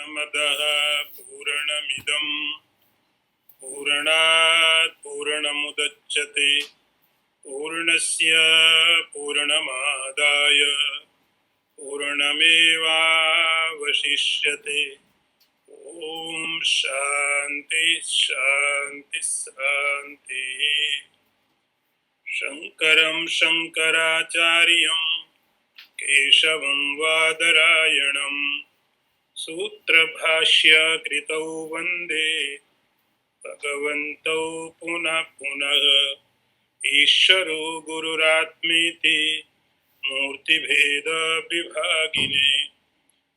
पूर्णमदः पूर्णमिदं पूर्णात् पूर्णमुदच्यते पूर्णस्य पूर्णमादाय पूर्णमेवावशिष्यते। ओम शांति शांति शांति। शंकरं शंकराचार्यं केशवं वादरायणं सूत्रभाष्यकृतौ वन्दे भगवन्तौ पुनः पुनः। ईश्वरो गुरुरात्मेति मूर्तिभेद विभागिने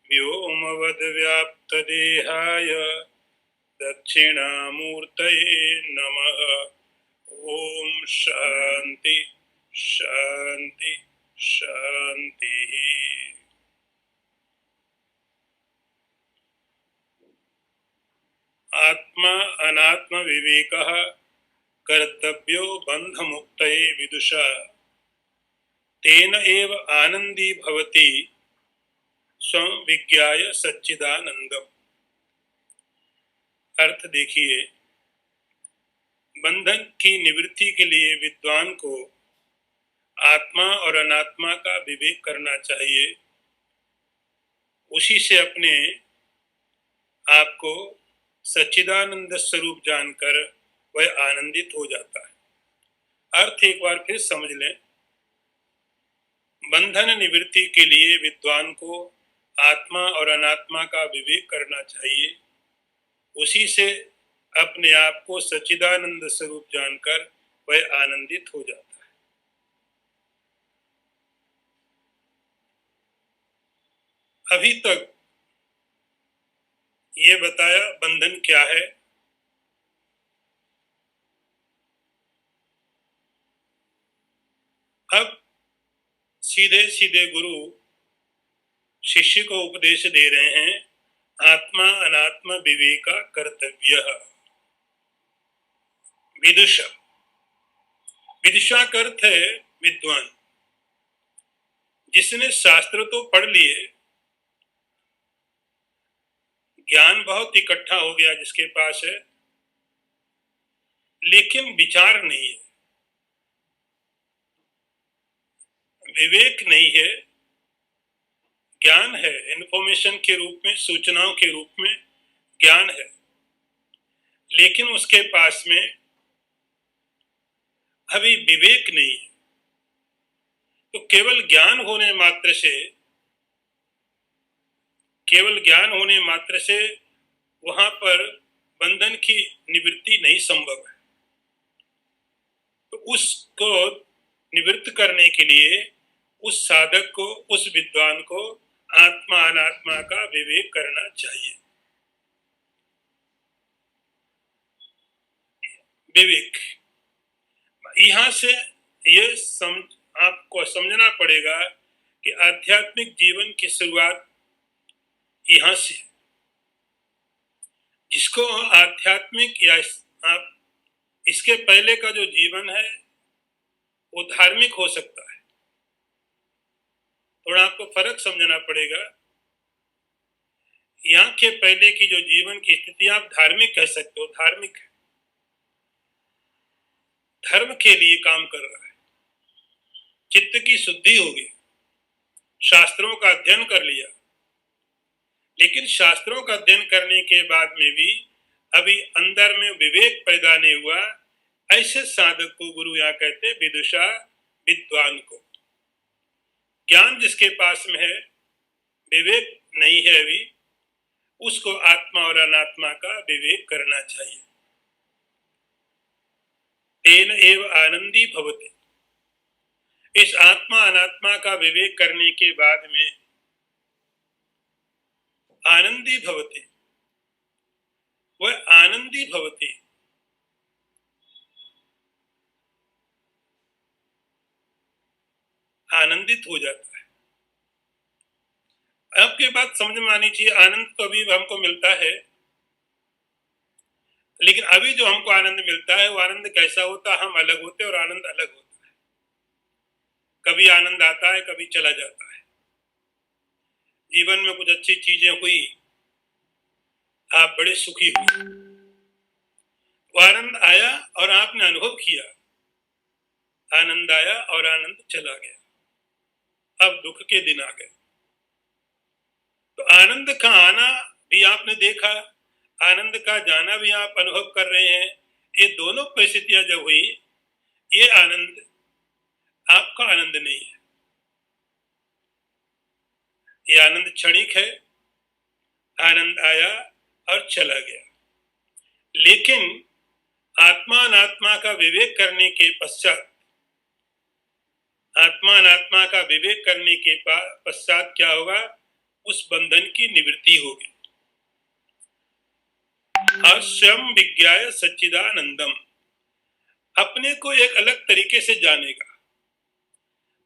व्योमवद्व्याप्तदेहाय दक्षिणामूर्तये नमः। ओम शांति शांति शांति। आत्मा अनात्म विवेकः कर्तव्यो बंधमुक्तये विदुषा तेन एव आनंदी भवति स्वं विज्ञाय सच्चिदानंदम। अर्थ देखिए, बंधन की निवृत्ति के लिए विद्वान को आत्मा और अनात्मा का विवेक करना चाहिए। उसी से अपने आप को सच्चिदानंद स्वरूप जानकर वह आनंदित हो जाता है। अर्थ एक बार फिर समझ लें। बंधन निवृत्ति के लिए विद्वान को आत्मा और अनात्मा का विवेक करना चाहिए। उसी से अपने आप को सच्चिदानंद स्वरूप जानकर वह आनंदित हो जाता है। अभी तक ये बताया बंधन क्या है। अब सीधे सीधे गुरु शिष्य को उपदेश दे रहे हैं, आत्मा अनात्मा विवेक कर्तव्य। विदुषा, विदुषा का अर्थ है विद्वान। जिसने शास्त्र तो पढ़ लिए, ज्ञान बहुत इकट्ठा हो गया जिसके पास है, लेकिन विचार नहीं है, विवेक नहीं है। ज्ञान है, इंफॉर्मेशन के रूप में, सूचनाओं के रूप में ज्ञान है, लेकिन उसके पास में अभी विवेक नहीं है। तो केवल ज्ञान होने मात्र से वहां पर बंधन की निवृत्ति नहीं संभव है। तो उसको निवृत्त करने के लिए उस साधक को, उस विद्वान को आत्मा अनात्मा का विवेक करना चाहिए। विवेक, यहां से ये आपको समझना पड़ेगा कि आध्यात्मिक जीवन की शुरुआत यहां से। जिसको आध्यात्मिक या आप इसके पहले का जो जीवन है वो धार्मिक हो सकता है। थोड़ा आपको फर्क समझना पड़ेगा। यहाँ के पहले की जो जीवन की स्थिति आप धार्मिक कह सकते हो, धार्मिक है, धर्म के लिए काम कर रहा है, चित्त की शुद्धि होगी, शास्त्रों का अध्ययन कर लिया। लेकिन शास्त्रों का अध्ययन करने के बाद में भी अभी अंदर में विवेक पैदा नहीं हुआ, ऐसे साधक को गुरु यहाँ कहते विदुषा, विद्वान को। ज्ञान जिसके पास में है, विवेक नहीं है अभी, उसको आत्मा और अनात्मा का विवेक करना चाहिए। तेन एव आनंदी भवति। इस आत्मा अनात्मा का विवेक करने के बाद में आनंदी भवति, वह आनंदी भवति, आनंदित हो जाता है। आपके बात समझ में आनी चाहिए। आनंद तो अभी हमको मिलता है, लेकिन अभी जो हमको आनंद मिलता है वो आनंद कैसा होता है? हम अलग होते हैं और आनंद अलग होता है। कभी आनंद आता है, कभी चला जाता है। जीवन में कुछ अच्छी चीजें हुई आप बड़े सुखी हुए, वो आनंद आया और आपने अनुभव किया, आनंद आया और आनंद चला गया, अब दुख के दिन आ गए। तो आनंद का आना भी आपने देखा, आनंद का जाना भी आप अनुभव कर रहे हैं। ये दोनों परिस्थितियां जब हुई, ये आनंद आपका आनंद नहीं है, ये आनंद क्षणिक है, आनंद आया और चला गया। लेकिन आत्मा अनात्मा का विवेक करने के पश्चात, आत्मा अनात्मा का विवेक करने के पश्चात क्या होगा, उस बंधन की निवृत्ति होगी और स्वयं विज्ञाय सच्चिदानंदम, अपने को एक अलग तरीके से जानेगा।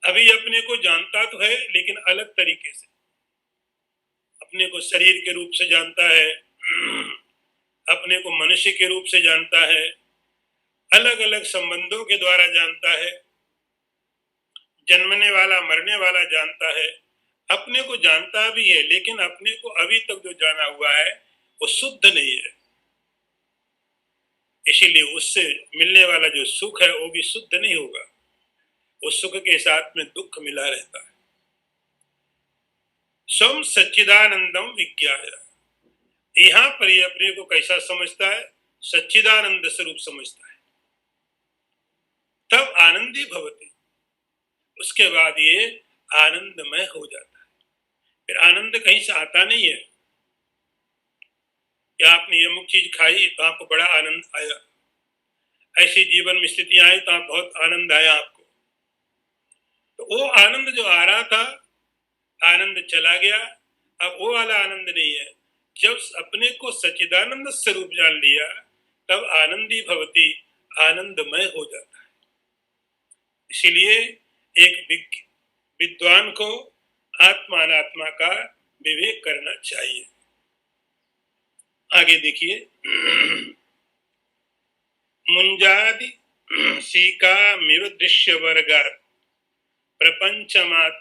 अभी अपने को जानता तो है लेकिन अलग तरीके से, अपने को शरीर के रूप से जानता है, अपने को मनुष्य के रूप से जानता है, अलग अलग संबंधों के द्वारा जानता है, जन्मने वाला मरने वाला जानता है, अपने को जानता भी है, लेकिन अपने को अभी तक जो जाना हुआ है वो शुद्ध नहीं है। इसीलिए उससे मिलने वाला जो सुख है वो भी शुद्ध नहीं होगा, उस सुख के साथ में दुख मिला रहता है। स्वम सच्चिदानंदम विज्ञाय, यहाँ पर ये अपने को कैसा समझता है, सच्चिदानंद स्वरूप समझता है, तब आनंदी भवति, उसके बाद ये आनंदमय हो जाता है। फिर आनंद कहीं से आता नहीं है कि आपने ये मुख्य चीज खाई तो आपको बड़ा आनंद आया, ऐसी जीवन में स्थितियां आई तो आप बहुत आनंद आया आपको, तो वो आनंद जो आ रहा था, आनंद चला गया, अब वो वाला आनंद नहीं है। जब अपने को सच्चिदानंद स्वरूप जान लिया तब आनंदी भवती, आनंदमय हो जाता है। इसीलिए एक विद्वान को आत्मा अनात्मा का विवेक करना चाहिए। आगे देखिए, मुंजादि सीकामिव दृश्य वर्गात् प्रपंचमात्मान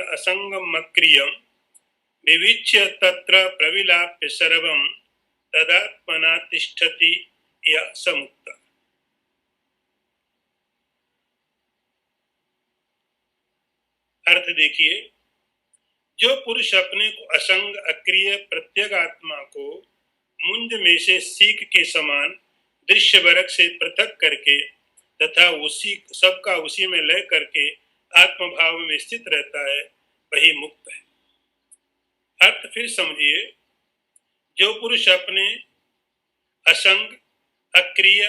असंगमक्रियं विविच्य तत्र प्रविलाप्य सर्वं तदात्मना तिष्ठति या समुक्ता। अर्थ देखिए, जो पुरुष अपने को असंग अक्रिय प्रत्येक आत्मा को मुंज में से सीख के समान दृश्य वर्ग से पृथक करके तथा उसी सबका उसी में लय करके आत्मभाव में स्थित रहता है, वही मुक्त है। अर्थ फिर समझिए, जो पुरुष अपने असंग अक्रिय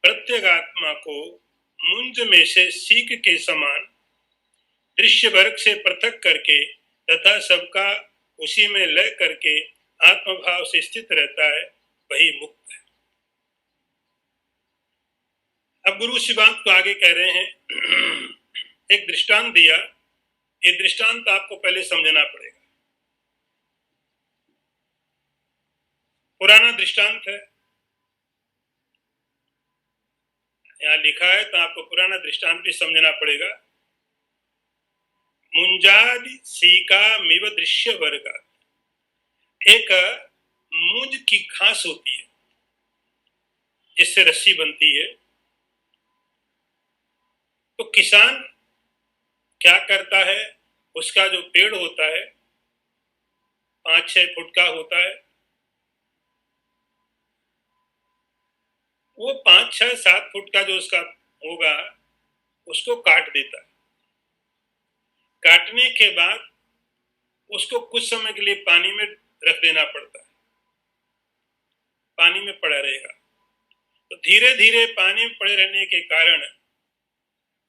प्रत्येक आत्मा को मुंज में से सीख के समान दृश्य वर्ग से पृथक करके तथा सबका उसी में लय करके आत्मभाव से स्थित रहता है, वही मुक्त है। अब गुरु इसी बात को आगे कह रहे हैं, एक दृष्टांत दिया, ये दृष्टांत आपको पहले समझना पड़ेगा। पुराना दृष्टांत है, यहाँ लिखा है तो आपको पुराना दृष्टांत भी समझना पड़ेगा। मुंजादि सीका मिव दृश्य वर्गा, एक मूंज की घास होती है जिससे रस्सी बनती है। तो किसान क्या करता है, उसका जो पेड़ होता है 5-6 फुट का होता है, वो 5-6-7 फुट का जो उसका होगा उसको काट देता है। काटने के बाद उसको कुछ समय के लिए पानी में रख देना पड़ता है, पानी में पड़ा रहेगा। तो धीरे धीरे पानी में पड़े रहने के कारण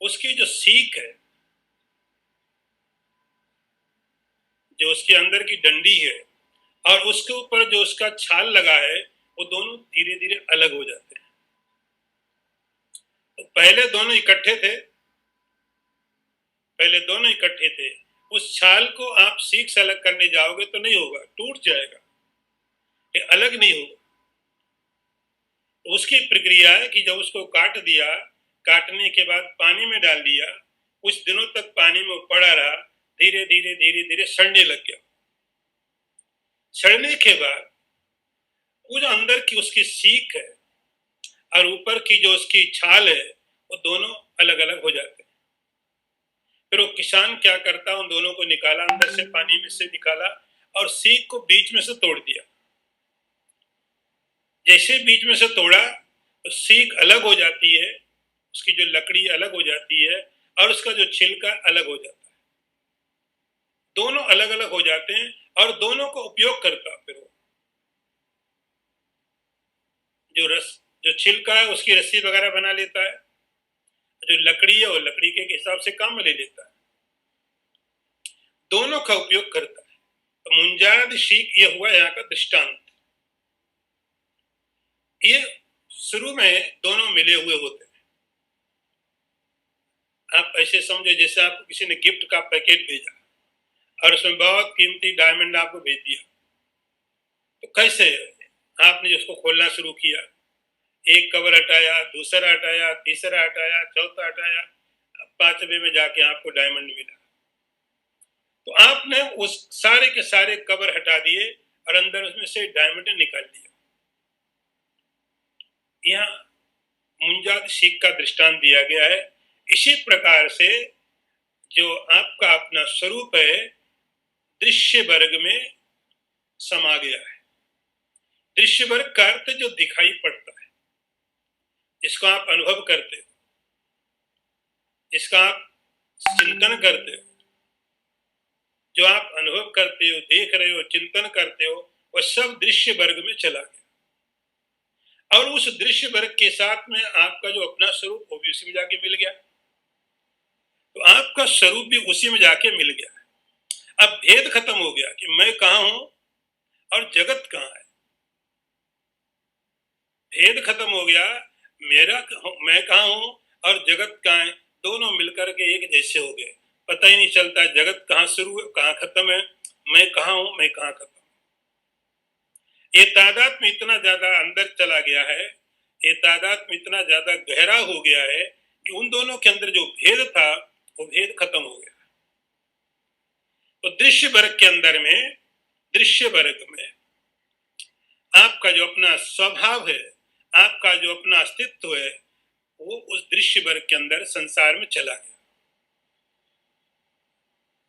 उसकी जो सीख है, जो उसके अंदर की डंडी है और उसके ऊपर जो उसका छाल लगा है, वो दोनों धीरे धीरे अलग हो जाते हैं। तो पहले दोनों इकट्ठे थे, उस छाल को आप सीख से अलग करने जाओगे तो नहीं होगा, टूट जाएगा, ये अलग नहीं होगा। तो उसकी प्रक्रिया है कि जब उसको काट दिया, काटने के बाद पानी में डाल दिया, कुछ दिनों तक पानी में पड़ा रहा, धीरे धीरे सड़ने लग गया। सड़ने के बाद वो जो अंदर की उसकी सीख है और ऊपर की जो उसकी छाल है वो दोनों अलग अलग हो जाते हैं। फिर वो किसान क्या करता, उन दोनों को निकाला, अंदर से पानी में से निकाला और सीख को बीच में से तोड़ दिया। जैसे बीच में से तोड़ा तो सीख अलग हो जाती है, उसकी जो लकड़ी अलग हो जाती है और उसका जो छिलका अलग हो जाता है। दोनों अलग अलग हो जाते हैं और दोनों को उपयोग करता फिर वो जो छिलका है उसकी रस्सी वगैरह बना लेता है, जो लकड़ी है वो लकड़ी के हिसाब से काम में ले लेता है, दोनों का उपयोग करता है। तो मुंजाद शीख ये हुआ यहाँ का दृष्टांत। ये शुरू में दोनों मिले हुए होते हैं। आप ऐसे समझे जैसे आपको किसी ने गिफ्ट का पैकेट भेजा और उसमें बहुत कीमती डायमंड आपको भेज दिया, तो कैसे आपने उसको खोलना शुरू किया, एक कवर हटाया, दूसरा हटाया, तीसरा हटाया, चौथा हटाया, पांचवे में जाके आपको डायमंड मिला। तो आपने उस सारे के सारे कवर हटा दिए और अंदर उसमें से डायमंड निकाल दिया। यहाँ मुंजाद शीख का दृष्टांत दिया गया है। इसी प्रकार से जो आपका अपना स्वरूप है दृश्य वर्ग में समा गया है। दृश्य वर्ग का अर्थ जो दिखाई पड़ता है, जिसको आप अनुभव करते हो, जिसका आप चिंतन करते हो, जो आप अनुभव करते हो, देख रहे हो, चिंतन करते हो, वह सब दृश्य वर्ग में चला गया और उस दृश्य वर्ग के साथ में आपका जो अपना स्वरूप वो भी उसी में जाके मिल गया। तो आपका स्वरूप भी उसी में जाके मिल गया। अब भेद खत्म हो गया कि मैं कहाँ हूं और जगत कहाँ है। भेद खत्म हो गया, मैं कहाँ हूं और जगत कहाँ है, दोनों मिलकर के एक जैसे हो गए। पता ही नहीं चलता जगत कहाँ शुरू है कहाँ खत्म है, मैं कहाँ हूं मैं कहाँ खत्म। ये तादाद में इतना ज्यादा अंदर चला गया है, ये तादाद में इतना ज्यादा गहरा हो गया है कि उन दोनों के अंदर जो भेद था वो भेद खत्म हो गया। तो दृश्य वर्ग के अंदर में, दृश्य वर्ग में आपका जो अपना स्वभाव है, आपका जो अपना अस्तित्व है, वो उस दृश्य वर्ग के अंदर संसार में चला गया।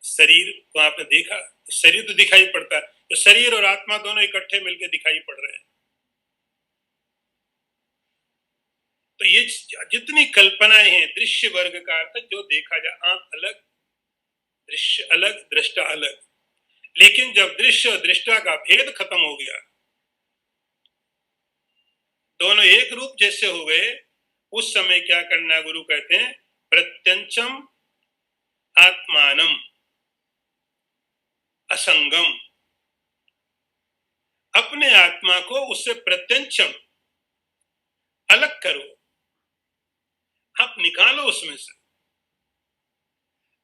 शरीर को आपने देखा, तो शरीर तो दिखाई पड़ता है, तो शरीर और आत्मा दोनों इकट्ठे मिलकर दिखाई पड़ रहे हैं। तो ये जितनी कल्पनाएं हैं दृश्य वर्ग का अर्थ जो देखा जाए, आंख अलग, दृश्य अलग, दृष्टा अलग। लेकिन जब दृश्य और दृष्टा का भेद खत्म हो गया, दोनों एक रूप जैसे हो गए, उस समय क्या करना गुरु कहते हैं, प्रत्यंचम आत्मानम असंगम। अपने आत्मा को उससे प्रत्यंचम अलग करो, आप निकालो उसमें से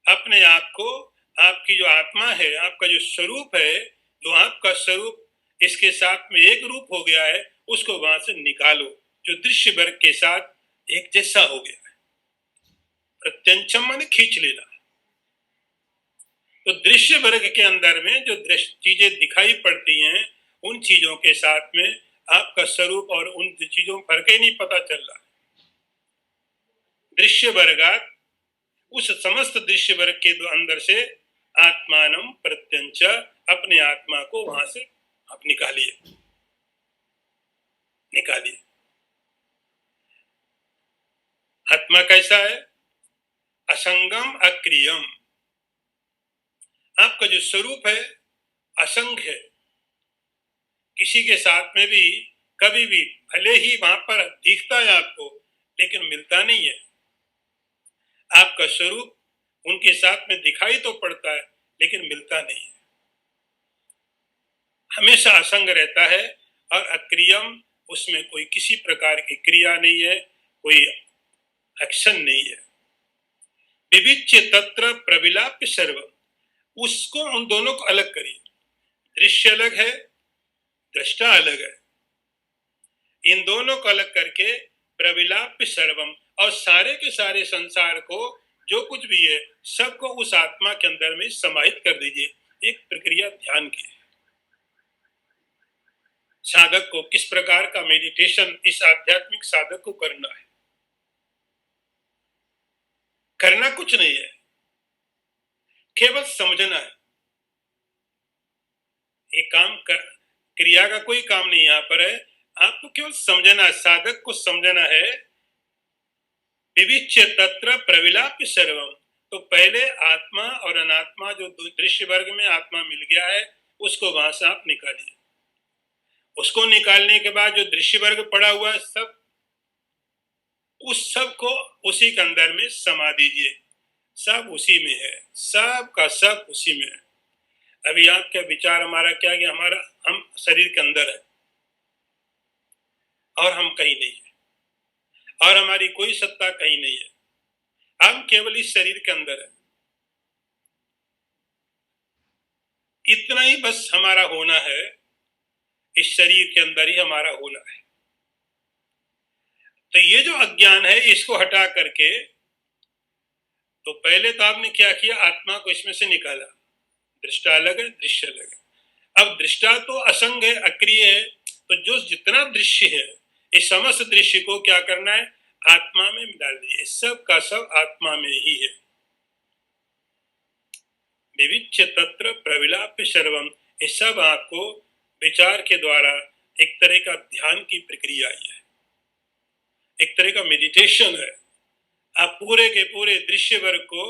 अपने आप को। आपकी जो आत्मा है, आपका जो स्वरूप है, जो आपका स्वरूप इसके साथ में एक रूप हो गया है, उसको वहां से निकालो, जो दृश्य वर्ग के साथ एक जैसा हो गया है। प्रत्यंचम माने खींच लेना। तो दृश्य वर्ग के अंदर में जो चीजें दिखाई पड़ती हैं, उन चीजों के साथ में आपका स्वरूप और उन चीजों में फर्क ही नहीं पता चल रहा। दृश्य वर्गात, उस समस्त दृश्य वर्ग के अंदर से आत्मानम प्रत्यंच, अपने आत्मा को वहां से आप निकालिए, निकालिए। आत्मा कैसा है, असंगम अक्रियम। आपका जो स्वरूप है असंग है, किसी के साथ में भी कभी भी, भले ही वहां पर दिखता है आपको लेकिन मिलता नहीं है। आपका स्वरूप उनके साथ में दिखाई तो पड़ता है लेकिन मिलता नहीं है, हमेशा असंग रहता है। और अक्रियम, उसमें कोई किसी प्रकार की क्रिया नहीं है, कोई एक्शन नहीं है। विविच्य तत्र प्रविलाप्य सर्वम, उसको उन दोनों को अलग करिए। दृश्य अलग है, दृष्टा अलग है, इन दोनों को अलग करके प्रविलाप्य सर्वम, और सारे के सारे संसार को जो कुछ भी है सबको उस आत्मा के अंदर में समाहित कर दीजिए। एक प्रक्रिया ध्यान की है। साधक को किस प्रकार का मेडिटेशन इस आध्यात्मिक साधक को करना है। करना कुछ नहीं है, केवल समझना है। ये काम कर, क्रिया का कोई काम नहीं यहाँ पर है, आपको केवल समझना है, साधक को समझना है। विविच्य तत्र प्रविलाप्य सर्वम, तो पहले आत्मा और अनात्मा जो दृश्य वर्ग में आत्मा मिल गया है उसको वहां से आप निकालिए। उसको निकालने के बाद जो दृश्य वर्ग पड़ा हुआ है सब, उस सब को उसी के अंदर में समा दीजिए। सब उसी में है, सब का सब उसी में है। अभी आपका विचार हमारा क्या है कि हमारा हम शरीर के अंदर है और हम कहीं नहीं है, और हमारी कोई सत्ता कहीं नहीं है, हम केवल इस शरीर के अंदर है। इतना ही बस हमारा होना है, इस शरीर के अंदर ही हमारा होना है। तो ये जो अज्ञान है इसको हटा करके, तो पहले तो आपने क्या किया, आत्मा को इसमें से निकाला। दृष्टा अलग है, दृश्य अलग है। अब दृष्टा तो असंग है, अक्रिय है, तो जो जितना दृश्य है इस समस्त दृश्य को क्या करना है, आत्मा में डाल दीजिए। सब का सब आत्मा में ही है। विविच्य तत्र प्रविलाप्य सर्वम, ये सब आपको विचार के द्वारा एक तरह का ध्यान की प्रक्रिया ही है, एक तरह का मेडिटेशन है। आप पूरे के पूरे दृश्य वर्ग को,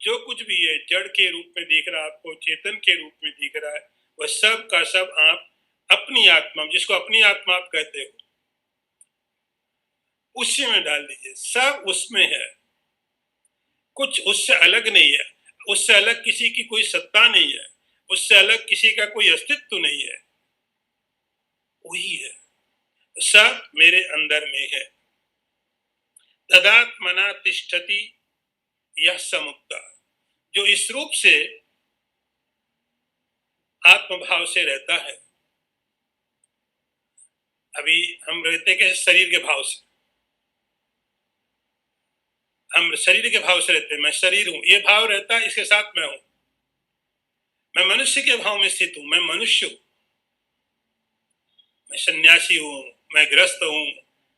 जो कुछ भी है जड़ के रूप में दिख रहा है आपको, चेतन के रूप में दिख रहा है, वह सब का सब आप अपनी आत्मा, जिसको अपनी आत्मा आप कहते हो, उसी में डाल दीजिए। सब उसमें है, कुछ उससे अलग नहीं है, उससे अलग किसी की कोई सत्ता नहीं है, उससे अलग किसी का कोई अस्तित्व नहीं है, वही है। सब मेरे अंदर में है। तदात्मना तिष्ठति यह समुक्ता, जो इस रूप से आत्मभाव से रहता है। अभी हम रहते के शरीर के भाव से, हम शरीर के भाव से रहते हैं, मैं शरीर हूं, ये भाव रहता है, इसके साथ मैं हूं। मैं मनुष्य के भाव में स्थित हूं, मैं मनुष्य हूं, मैं सन्यासी हूं, मैं गृहस्थ हूं,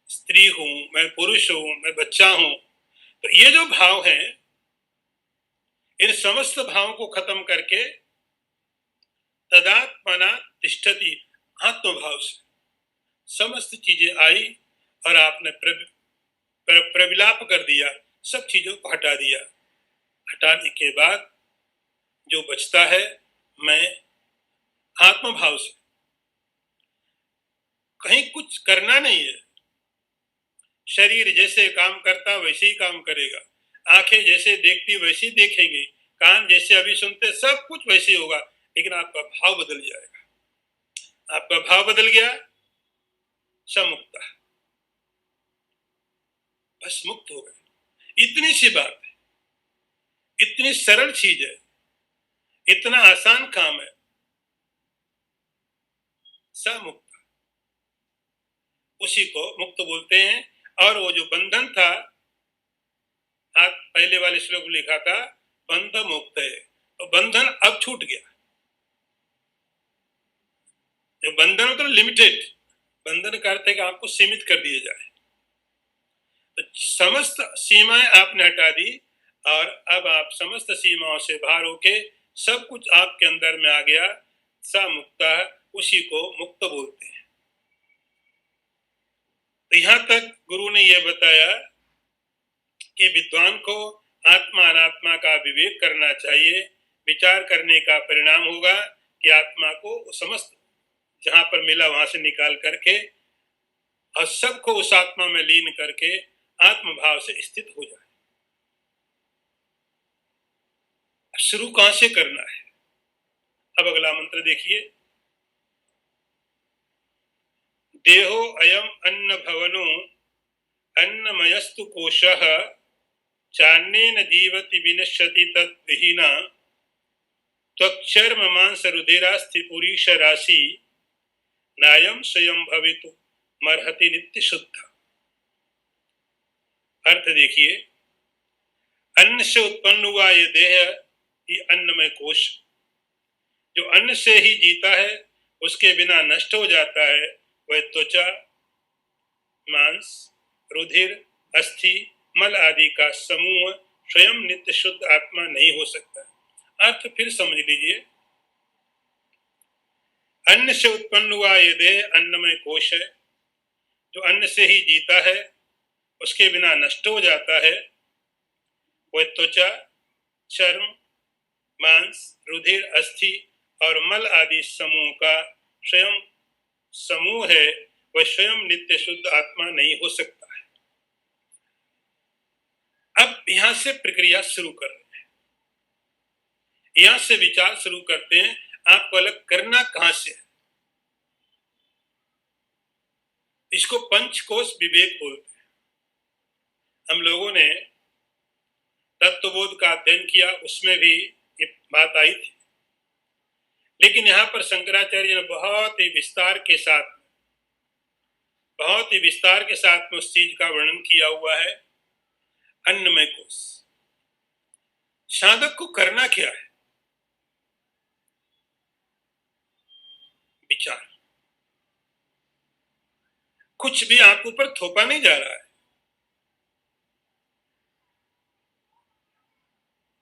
स्त्री हूं, मैं पुरुष हूं, मैं बच्चा हूं। तो ये जो भाव है, इन समस्त भावों को खत्म करके तदात्मना तिष्ठति, आत्मभाव से समस्त चीजें आई और आपने प्रविलाप कर दिया, सब चीजों को हटा दिया। हटाने के बाद जो बचता है, मैं आत्मभाव से, कहीं कुछ करना नहीं है। शरीर जैसे काम करता वैसे ही काम करेगा, आंखें जैसे देखती वैसे ही देखेंगे, कान जैसे अभी सुनते सब कुछ वैसे होगा, लेकिन आपका भाव बदल जाएगा। आपका भाव बदल गया, सब मुक्त, बस मुक्त हो गए। इतनी सी बात है, इतनी सरल चीज है, इतना आसान काम है, सब मुक्त, उसी को मुक्त बोलते हैं। और वो जो बंधन था, आप पहले वाले श्लोक में लिखा था बंध मुक्त है, तो बंधन अब छूट गया। जो बंधन होता है लिमिटेड, बंधन का अर्थ है कि आपको सीमित कर दिया जाए। तो समस्त सीमाएं आपने हटा दी और अब आप समस्त सीमाओं से बाहर होके सब कुछ आपके अंदर में आ गया, सा मुक्ता, उसी को मुक्त बोलते हैं। तो यहां तक गुरु ने यह बताया कि विद्वान को आत्मा अनात्मा का विवेक करना चाहिए। विचार करने का परिणाम होगा कि आत्मा को समस्त जहां पर मिला वहां से निकाल करके और सबको उस आत्मा में लीन करके आत्मभाव से स्थित हो जाए। शुरू कहां से करना है? अब अगला मंत्र देखिए। देहो अयम अन्न भवनो अन्नमयस्तु कोशः चान्नेन जीवति विनश्यति तद्विहीना त्वक्चर्म मांस रुधिरास्थि पुरीश राशि नायम स्वयं भवितु मर्हति नित्य शुद्ध। अर्थ देखिए, अन्न से उत्पन्न हुआ ये देह ही अन्नमय कोश, जो अन्न से ही जीता है, उसके बिना नष्ट हो जाता है, वह त्वचा, मांस, रुधिर, अस्थि, मल आदि का समूह स्वयं नित्य शुद्ध आत्मा नहीं हो सकता। अर्थ फिर समझ लीजिए। अन्न से उत्पन्न हुआ ये देह अन्नमय कोश है, जो अन्न से ही जीता है, उसके बिना नष्ट हो जाता है। वह त्वचा, चर्म, मांस, रुधिर, अस्थि और मल आदि समूह का स्वयं समूह है, वह स्वयं नित्य शुद्ध आत्मा नहीं हो सकता है। अब यहां से प्रक्रिया शुरू कर रहे हैं, यहां से विचार शुरू करते हैं। आपको अलग करना कहां से है? इसको पंचकोश विवेक बोलते हैं। हम लोगों ने तत्वबोध का अध्ययन किया, उसमें भी ये बात आई थी, लेकिन यहाँ पर शंकराचार्य ने बहुत ही विस्तार के साथ में उस चीज का वर्णन किया हुआ है। अन्नमय कोश। साधक को करना क्या है? विचार। कुछ भी आपके ऊपर थोपा नहीं जा रहा है।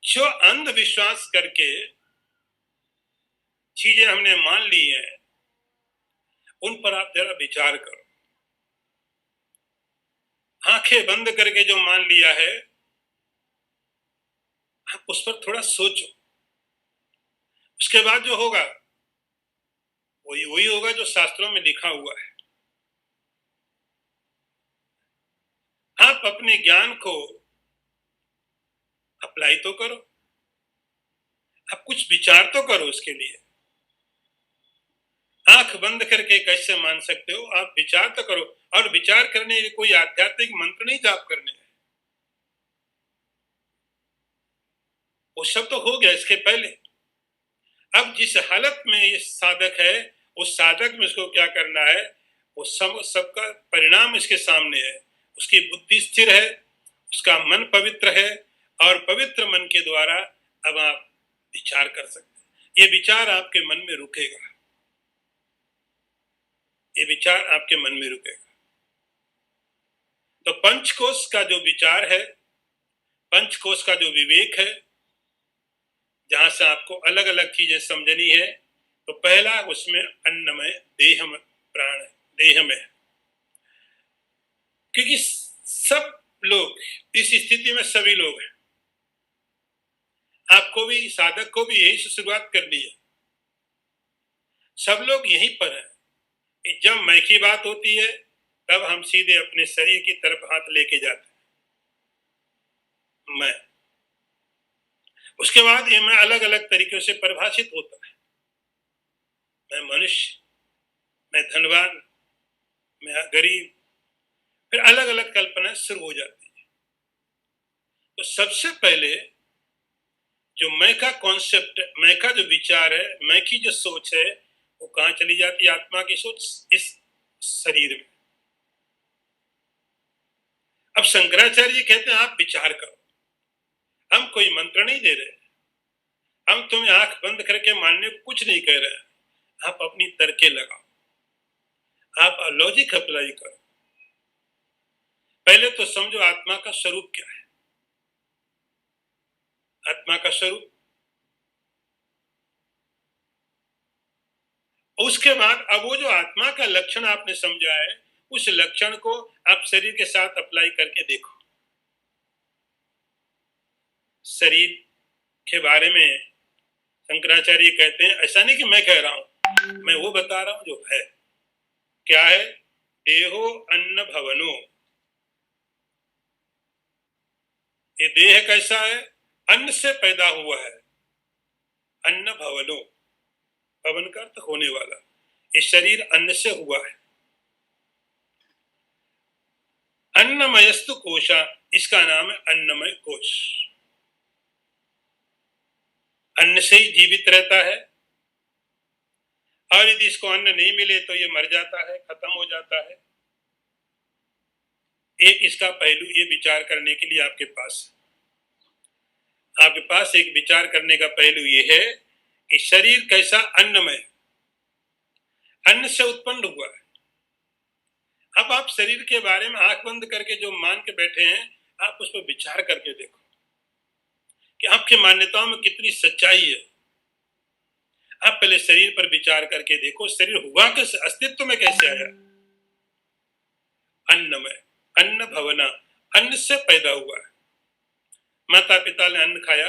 जो अंधविश्वास करके चीजें हमने मान ली हैं, उन पर आप जरा विचार करो। आंखें बंद करके जो मान लिया है, आप उस पर थोड़ा सोचो। उसके बाद जो होगा वही होगा जो शास्त्रों में लिखा हुआ है। आप अपने ज्ञान को अप्लाई तो करो, आप कुछ विचार तो करो उसके लिए। आंख बंद करके कैसे मान सकते हो? आप विचार तो करो। और विचार करने के कोई आध्यात्मिक मंत्र नहीं जाप करने हैं, वो सब तो हो गया इसके पहले। अब जिस हालत में ये साधक है, उस साधक में उसको क्या करना है? वो सबका परिणाम इसके सामने है। उसकी बुद्धि स्थिर है, उसका मन पवित्र है, और पवित्र मन के द्वारा अब आप विचार कर सकते हैं। ये विचार आपके मन में रुकेगा, ये विचार आपके मन में रुकेगा। तो पंचकोश का जो विचार है, पंचकोश का जो विवेक है, जहां से आपको अलग अलग चीजें समझनी है, तो पहला उसमें अन्नमय देह में प्राण, देह में। क्योंकि सब लोग इस स्थिति में, सभी लोग हैं। आपको भी, साधक को भी यही से शुरुआत करनी है। सब लोग यहीं पर हैं। जब मैं की बात होती है, तब हम सीधे अपने शरीर की तरफ हाथ लेके जाते हैं, मैं। उसके बाद ये मैं अलग अलग तरीकों से परिभाषित होता है। मैं मनुष्य, मैं धनवान, मैं गरीब, फिर अलग अलग कल्पना शुरू हो जाती है। तो सबसे पहले जो मैं का कॉन्सेप्ट, मैं का जो विचार है, मैं की जो सोच है, वो कहां चली जाती है? आत्मा की सोच इस शरीर में। अब शंकराचार्य जी कहते हैं आप विचार करो। हम कोई मंत्र नहीं दे रहे, हम तुम्हें आंख बंद करके मानने को कुछ नहीं कह रहे हैं। आप अपनी तर्कें लगाओ, आप लॉजिक अप्लाई करो। पहले तो समझो आत्मा का स्वरूप क्या है। आत्मा का स्वरूप, उसके बाद अब वो जो आत्मा का लक्षण आपने समझा है, उस लक्षण को आप शरीर के साथ अप्लाई करके देखो। शरीर के बारे में शंकराचार्य कहते हैं, ऐसा नहीं कि मैं कह रहा हूं, मैं वो बता रहा हूं जो है। क्या है? देहो अन्न भवनो। ये देह कैसा है? अन्न से पैदा हुआ है। अन्न भवनो, भवन का अर्थ होने वाला। ये शरीर अन्न से हुआ है। अन्नमयस्तु कोशा, इसका नाम है अन्नमय कोश। अन्न से ही जीवित रहता है, और यदि इसको अन्न नहीं मिले तो ये मर जाता है, खत्म हो जाता है। एक इसका पहलू ये विचार करने के लिए आपके पास एक विचार करने का पहलू ये है कि शरीर कैसा? अन्नमय, अन्न से उत्पन्न हुआ है। अब आप शरीर के बारे में आंख बंद करके जो मान के बैठे हैं, आप उस पर विचार करके देखो कि आपकी मान्यताओं में कितनी सच्चाई है। आप पहले शरीर पर विचार करके देखो, शरीर हुआ कैसे, अस्तित्व में कैसे आया। अन्नमय, अन्न भवना, अन्न से पैदा हुआ है। माता पिता ने अन्न खाया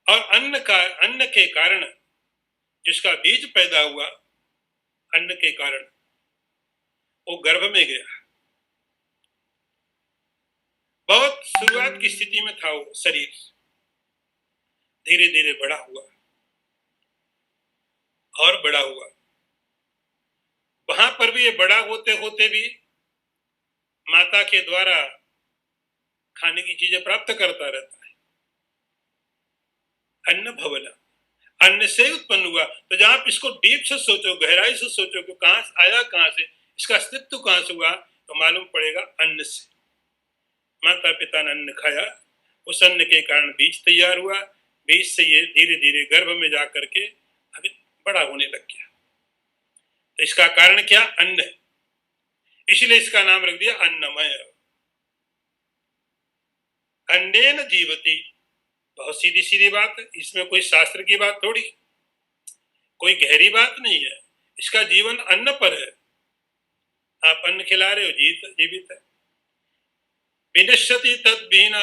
और अन्न के कारण जिसका बीज पैदा हुआ, अन्न के कारण वो गर्भ में गया। बहुत शुरुआत की स्थिति में था वो शरीर, धीरे धीरे बड़ा हुआ और बड़ा हुआ। वहां पर भी ये बड़ा होते होते भी माता के द्वारा खाने की चीजें प्राप्त करता रहता है। अन्न भवना, अन्न से उत्पन्न हुआ। तो जब आप इसको डीप से सोचो, गहराई से सोचो कि कहां से आया, कहां से, इसका अस्तित्व कहां से हुआ, तो मालूम पड़ेगा अन्न से। माता पिता ने अन्न खाया, उस अन्न के कारण बीज तैयार हुआ, बीज से ये धीरे धीरे गर्भ में जाकर के अभी बड़ा होने लग गया। तो इसका कारण क्या? अन्न है, इसलिए इसका नाम रख दिया अन्नमय। अन्नेन जीवति, बहुत सीधी सीधी बात है, इसमें कोई शास्त्र की बात थोड़ी, कोई गहरी बात नहीं है। इसका जीवन अन्न पर है। आप अन्न खिला रहे हो, जीवित है। विनश्यति तद्विहीना,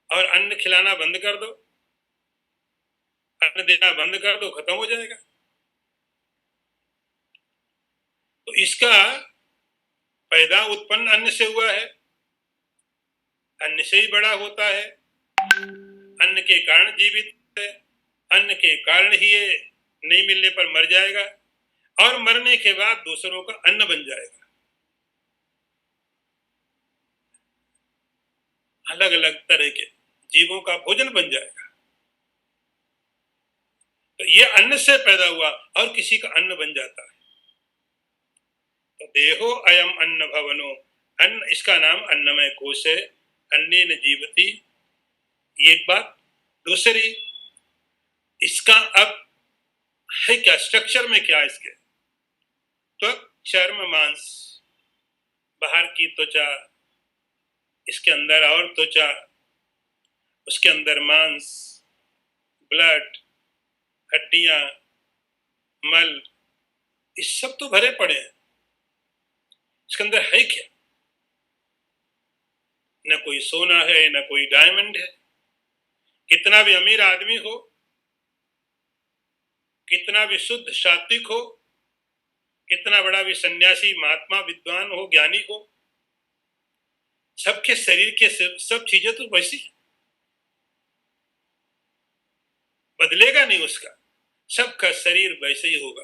और अन्न खिलाना बंद कर दो, अन्न देना बंद कर दो, खत्म हो जाएगा। तो इसका पैदा उत्पन्न अन्न से हुआ है, अन्न से ही बड़ा होता है, अन्न के कारण जीवित है, अन्न के कारण ही ये नहीं मिलने पर मर जाएगा और मरने के बाद दूसरों का अन्न बन जाएगा। अलग अलग तरह के जीवों का भोजन बन जाएगा। तो ये अन्न से पैदा हुआ और किसी का अन्न बन जाता है। तो देहो अयम अन्न भवनो, अन्न, इसका नाम अन्नमय कोश है। अन्नेन जीवति, ये एक बात। दूसरी, इसका अब है क्या, स्ट्रक्चर में क्या है इसके? त्वक, चर्म, मांस, बाहर की त्वचा, इसके अंदर और त्वचा, उसके अंदर मांस, ब्लड, हड्डियां, मल, इस सब तो भरे पड़े हैं। इसके अंदर है क्या? न कोई सोना है, न कोई डायमंड है। कितना भी अमीर आदमी हो, कितना भी शुद्ध सात्विक हो, कितना बड़ा भी सन्यासी, महात्मा, विद्वान हो, ज्ञानी हो, सबके शरीर के सब चीजें तो वैसी, बदलेगा नहीं उसका। सबका शरीर वैसे ही होगा।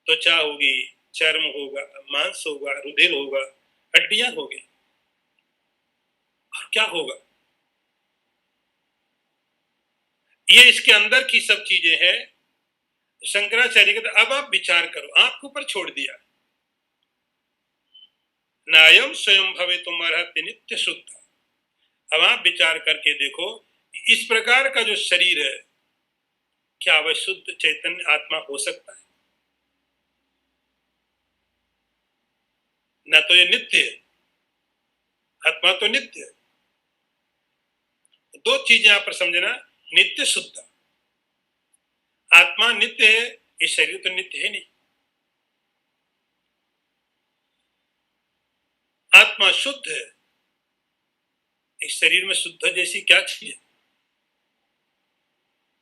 त्वचा होगी, चर्म होगा, मांस होगा, रुधिर होगा, हड्डियां होगी, और क्या होगा? ये इसके अंदर की सब चीजें हैं। शंकराचार्य कहते अब आप विचार करो, आपके ऊपर छोड़ दिया। नायम स्वयं भवे तुम अर्हति नित्य शुद्ध। अब आप विचार करके देखो, इस प्रकार का जो शरीर है, क्या वह शुद्ध चैतन्य आत्मा हो सकता है? ना तो ये नित्य है, आत्मा तो नित्य है। दो चीजें यहां पर समझना, नित्य शुद्ध। आत्मा नित्य है, ये शरीर तो नित्य है नहीं। आत्मा शुद्ध है, इस शरीर में शुद्ध जैसी क्या चीज है?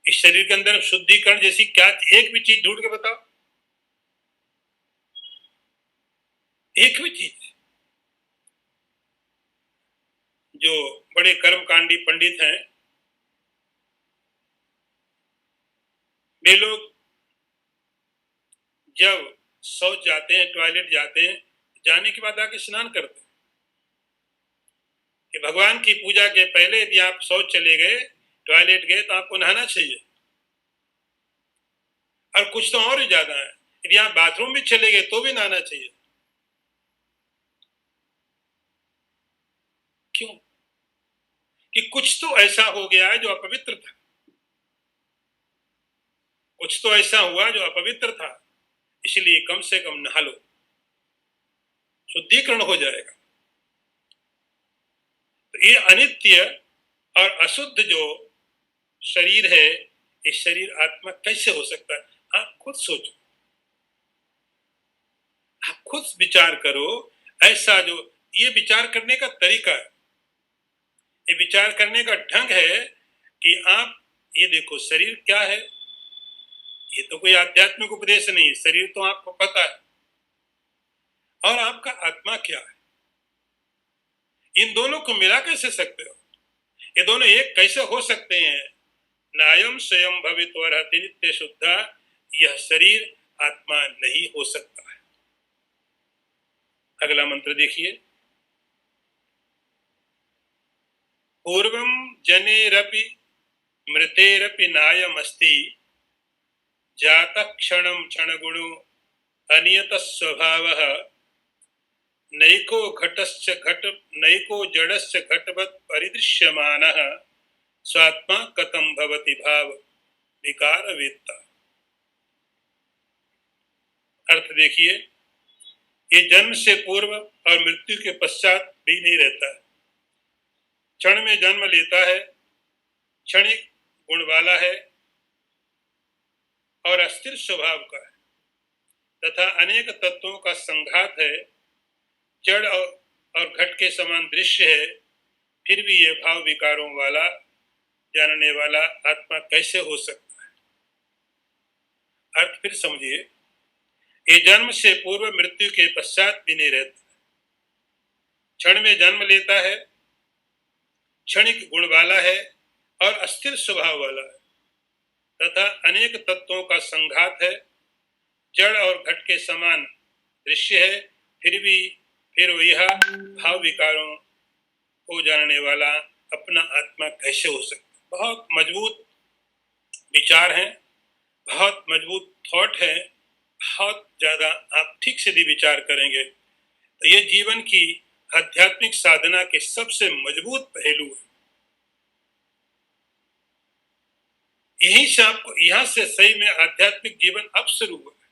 इस शरीर के अंदर शुद्धिकरण जैसी क्या, एक भी चीज ढूंढ के बताओ, एक भी चीज। जो बड़े कर्मकांडी पंडित हैं, वे लोग जब शौच जाते हैं, टॉयलेट जाते हैं, जाने के बाद आके स्नान करते हैं कि भगवान की पूजा के पहले यदि आप शौच चले गए, टॉयलेट गए, तो आपको नहाना चाहिए। और कुछ तो और ही ज्यादा है, यदि आप बाथरूम भी चले गए तो भी नहाना चाहिए। क्यों? कि कुछ तो ऐसा हो गया है जो अपवित्र था, कुछ तो ऐसा हुआ जो अपवित्र था, इसलिए कम से कम नहा लो, शुद्धिकरण हो जाएगा। तो ये अनित्य और अशुद्ध जो शरीर है, ये शरीर आत्मा कैसे हो सकता है? आप खुद सोचो, आप खुद विचार करो। ऐसा जो ये विचार करने का तरीका है, ये विचार करने का ढंग है कि आप ये देखो, शरीर क्या है? ये तो कोई आध्यात्मिक उपदेश नहीं, शरीर तो आपको पता है। और आपका आत्मा क्या है? इन दोनों को मिला कैसे सकते हो? ये दोनों एक कैसे हो सकते हैं? नायम स्वयं भवित्वरहति नित्य शुद्धा, यह शरीर आत्मा नहीं हो सकता है। अगला मंत्र देखिए, पूर्वम जनेरपि मृतेरपि नायमस्ति, जात क्षणम क्षणगुणो अनियत स्वभावः, नैको जडस्य घटवत् परिदृश्यमानः, स्वात्मा कथम भवति भाव विकार वेत्ता। अर्थ देखिए, ये जन्म से पूर्व और मृत्यु के पश्चात भी नहीं रहता है। क्षण में जन्म लेता है, क्षणिक गुण वाला है और अस्थिर स्वभाव का है, तथा अनेक तत्वों का संघात है, जड़ और घट के समान दृश्य है, फिर भी ये भाव विकारों वाला जानने वाला आत्मा कैसे हो सकता है? अर्थ फिर समझिए, ये जन्म से पूर्व मृत्यु के पश्चात भी नहीं रहता, क्षण में जन्म लेता है, क्षणिक गुण वाला है और अस्थिर स्वभाव वाला है, तथा अनेक तत्वों का संघात है, जड़ और घट के समान दृश्य है, फिर यह भाव विकारों को जानने वाला अपना आत्मा कैसे हो सकता है? बहुत मजबूत विचार हैं, बहुत मजबूत थॉट है। बहुत ज्यादा आप ठीक से भी विचार करेंगे तो ये जीवन की आध्यात्मिक साधना के सबसे मजबूत पहलू है। यहीं से आपको, यहां से सही में आध्यात्मिक जीवन अब शुरू हुआ है।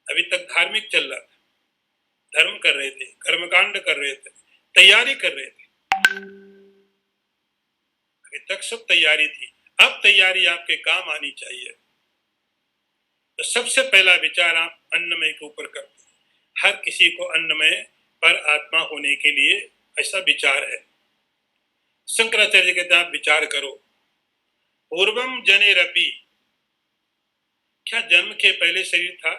अभी तक धार्मिक चल रहा था, धर्म कर रहे थे, कर्मकांड कर रहे थे, तैयारी कर रहे थे, अभी तक सब तैयारी थी। अब तैयारी आपके काम आनी चाहिए। तो सबसे पहला विचार आप अन्नमय के ऊपर करते हैं। हर किसी को अन्नमय पर आत्मा होने के लिए ऐसा विचार है। शंकराचार्य कहते हैं आप विचार करो, पूर्वम जनेरपि, क्या जन्म के पहले शरीर था?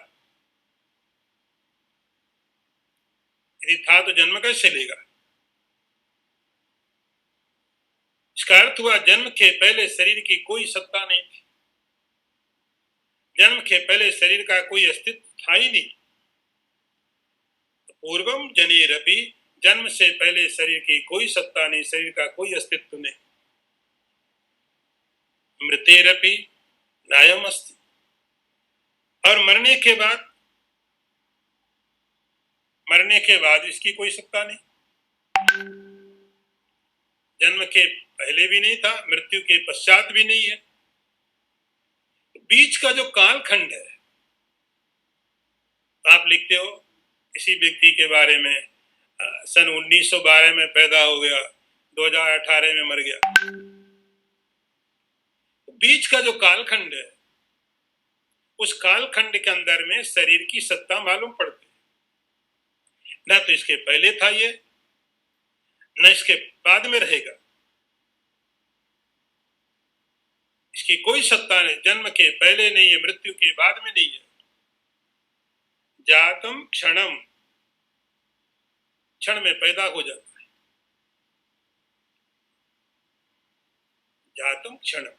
यदि था तो जन्म कैसे लेगा? इसका अर्थ हुआ जन्म के पहले शरीर की कोई सत्ता नहीं थी, जन्म के पहले शरीर का कोई अस्तित्व था ही नहीं। पूर्वम जनेरपि, जन्म से पहले शरीर की कोई सत्ता नहीं, शरीर का कोई अस्तित्व नहीं। मृतेरपि नायम अस्ति, और मरने के बाद इसकी कोई सत्ता नहीं। जन्म के पहले भी नहीं था, मृत्यु के पश्चात भी नहीं है। बीच का जो कालखंड है, आप लिखते हो किसी व्यक्ति के बारे में सन 1912 में पैदा हो गया, 2018 में मर गया। बीच का जो कालखंड है, उस कालखंड के अंदर में शरीर की सत्ता मालूम पड़ती है। ना तो इसके पहले था ये, न इसके बाद में रहेगा। इसकी कोई सत्ता नहीं, जन्म के पहले नहीं है, मृत्यु के बाद में नहीं है। जातम क्षणम, क्षण में पैदा हो जाता है। जातम क्षणम,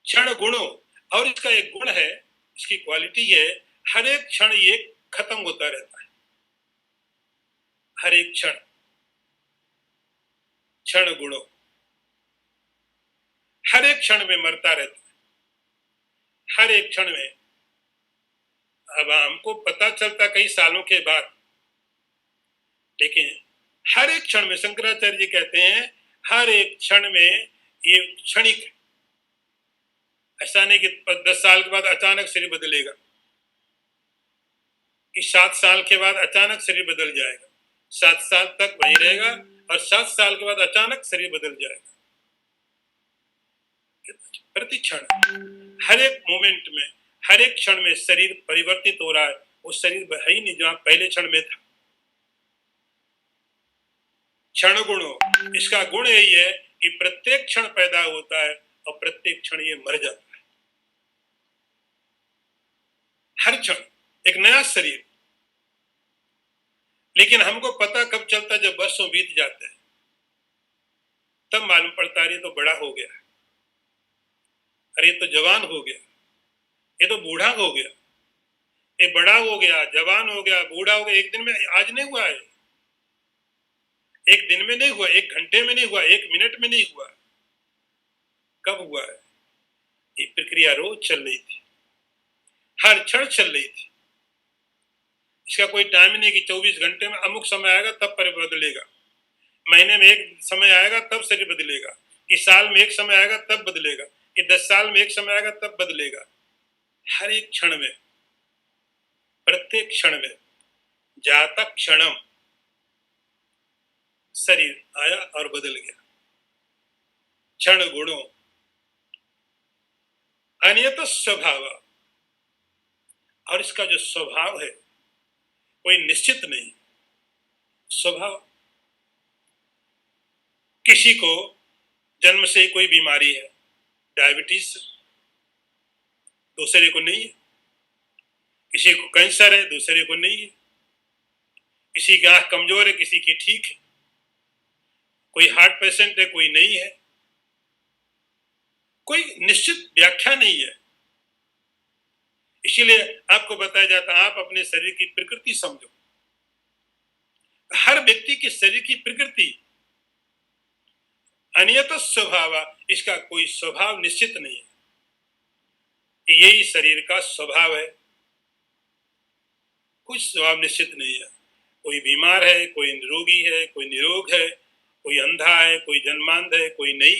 क्षण गुणों, और इसका एक गुण है, इसकी क्वालिटी है, हर एक क्षण ये खत्म होता रहता है। हर एक क्षण, क्षण गुणों, हर एक क्षण में मरता रहता है, हर एक क्षण में। अब हमको पता चलता कई सालों के बाद, लेकिन हर एक क्षण में, शंकराचार्य जी कहते हैं हर एक क्षण में ये क्षणिक, ऐसा नहीं कि 10 साल के बाद अचानक शरीर बदलेगा। कि 7 साल के बाद अचानक शरीर बदल जाएगा, 7 साल तक वही रहेगा और 7 साल के बाद अचानक शरीर बदल जाएगा। प्रति क्षण, हर एक मोमेंट में, हर एक क्षण में शरीर परिवर्तित हो रहा है। वो शरीर है ही नहीं जो आप पहले क्षण में था। क्षण गुणों, इसका गुण यही है कि प्रत्येक क्षण पैदा होता है और प्रत्येक क्षण ये मर जाता है। हर क्षण एक नया शरीर। लेकिन हमको पता कब चलता, जब वर्षों बीत जाते हैं, तब मालूम पड़ता है ये तो बड़ा हो गया, अरे ये तो जवान हो गया, ये तो बूढ़ा हो गया, ये बड़ा हो गया, जवान हो गया, बूढ़ा हो गया। एक दिन में आज नहीं हुआ है, एक दिन में नहीं हुआ, एक घंटे में नहीं हुआ, एक मिनट में नहीं हुआ। कब हुआ है? ये प्रक्रिया रोज चल रही थी, हर क्षण चल रही थी। इसका कोई टाइम नहीं कि 24 घंटे में अमुक समय आएगा तब पर बदलेगा, महीने में एक समय आएगा तब शरीर बदलेगा, कि साल में एक समय आएगा तब बदलेगा, कि 10 साल में एक समय आएगा तब बदलेगा। हर एक क्षण में, प्रत्येक क्षण में, जाता क्षणम शरीर आया और बदल गया। क्षण गुणों अनियत स्वभाव, और इसका जो स्वभाव है कोई निश्चित नहीं। स्वभाव, किसी को जन्म से ही कोई बीमारी है, डायबिटीज, दूसरे को नहीं है। किसी को कैंसर है, दूसरे को नहीं है। किसी की आंख कमजोर है, किसी की ठीक है। कोई हार्ट पेशेंट है, कोई नहीं है। कोई निश्चित व्याख्या नहीं है। इसीलिए आपको बताया जाता है, आप अपने शरीर की प्रकृति समझो। हर व्यक्ति के शरीर की प्रकृति अनियत स्वभाव, इसका कोई स्वभाव निश्चित नहीं है। यही शरीर का स्वभाव है, कुछ स्वभाव निश्चित नहीं है। कोई बीमार है, कोई निरोगी है, कोई निरोग है, कोई अंधा है, कोई जन्मांध है, कोई नहीं।